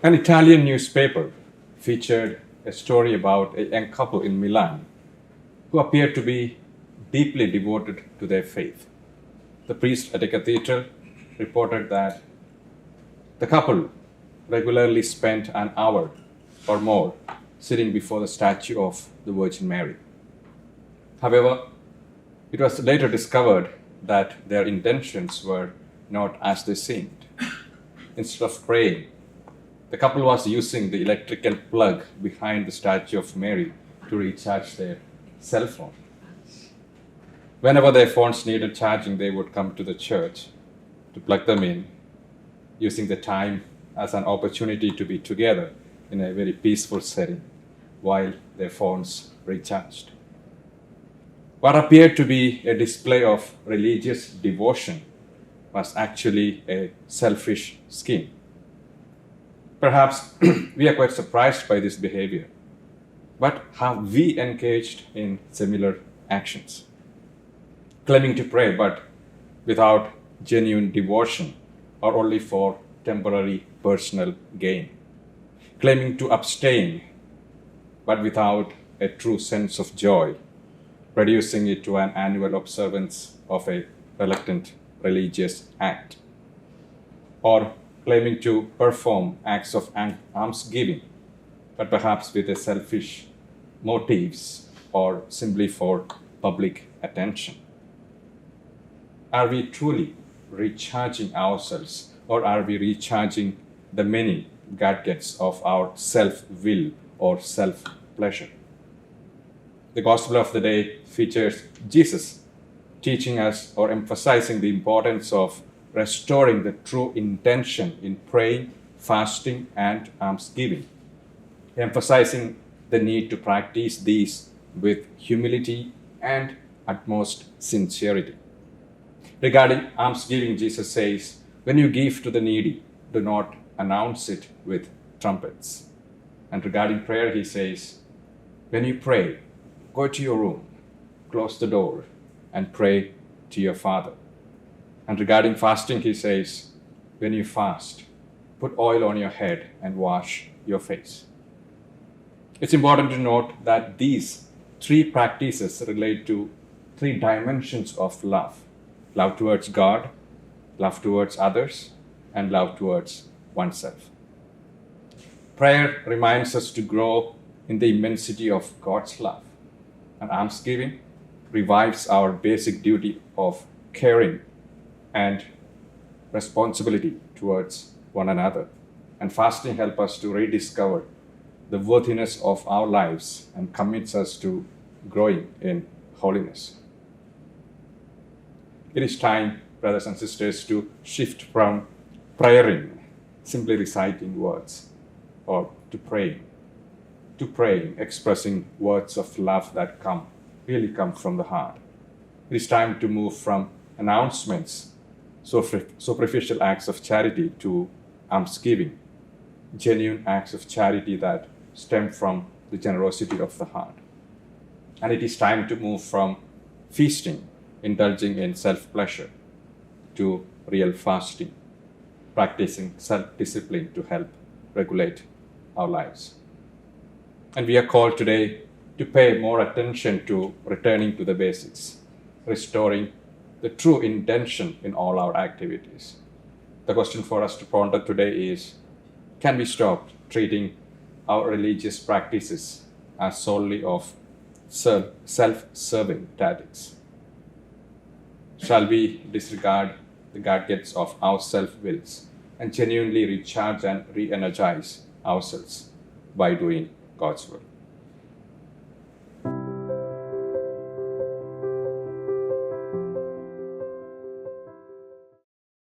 An Italian newspaper featured a story about a young couple in Milan who appeared to be deeply devoted to their faith. The priest at a cathedral reported that the couple regularly spent an hour or more sitting before the statue of the Virgin Mary. However, it was later discovered that their intentions were not as they seemed. Instead of praying, the couple was using the electrical plug behind the statue of Mary to recharge their cell phone. Whenever their phones needed charging, they would come to the church to plug them in, using the time as an opportunity to be together in a very peaceful setting while their phones recharged. What appeared to be a display of religious devotion was actually a selfish scheme. Perhaps we are quite surprised by this behavior, but have we engaged in similar actions? Claiming to pray but without genuine devotion or only for temporary personal gain. Claiming to abstain but without a true sense of joy, reducing it to an annual observance of a reluctant religious act. Or claiming to perform acts of almsgiving, but perhaps with a selfish motives or simply for public attention. Are we truly recharging ourselves, or are we recharging the many gadgets of our self will or self pleasure? The Gospel of the day features Jesus teaching us or emphasizing the importance of restoring the true intention in praying, fasting, and almsgiving, emphasizing the need to practice these with humility and utmost sincerity. Regarding almsgiving, Jesus says, "When you give to the needy, do not announce it with trumpets." And regarding prayer, he says, "When you pray, go to your room, close the door, and pray to your Father." And regarding fasting, he says, "When you fast, put oil on your head and wash your face." It's important to note that these three practices relate to three dimensions of love: love towards God, love towards others, and love towards oneself. Prayer reminds us to grow in the immensity of God's love, and almsgiving revives our basic duty of caring and responsibility towards one another. And fasting helps us to rediscover the worthiness of our lives and commits us to growing in holiness. It is time, brothers and sisters, to shift from praying, simply reciting words, or to praying, expressing words of love that really come from the heart. It is time to move from announcements, superficial acts of charity, to almsgiving, genuine acts of charity that stem from the generosity of the heart. And it is time to move from feasting, indulging in self-pleasure, to real fasting, practicing self-discipline to help regulate our lives. And we are called today to pay more attention to returning to the basics, restoring the true intention in all our activities. The question for us to ponder today is, can we stop treating our religious practices as solely of self-serving tactics? Shall we disregard the gadgets of our self-wills and genuinely recharge and re-energize ourselves by doing God's will?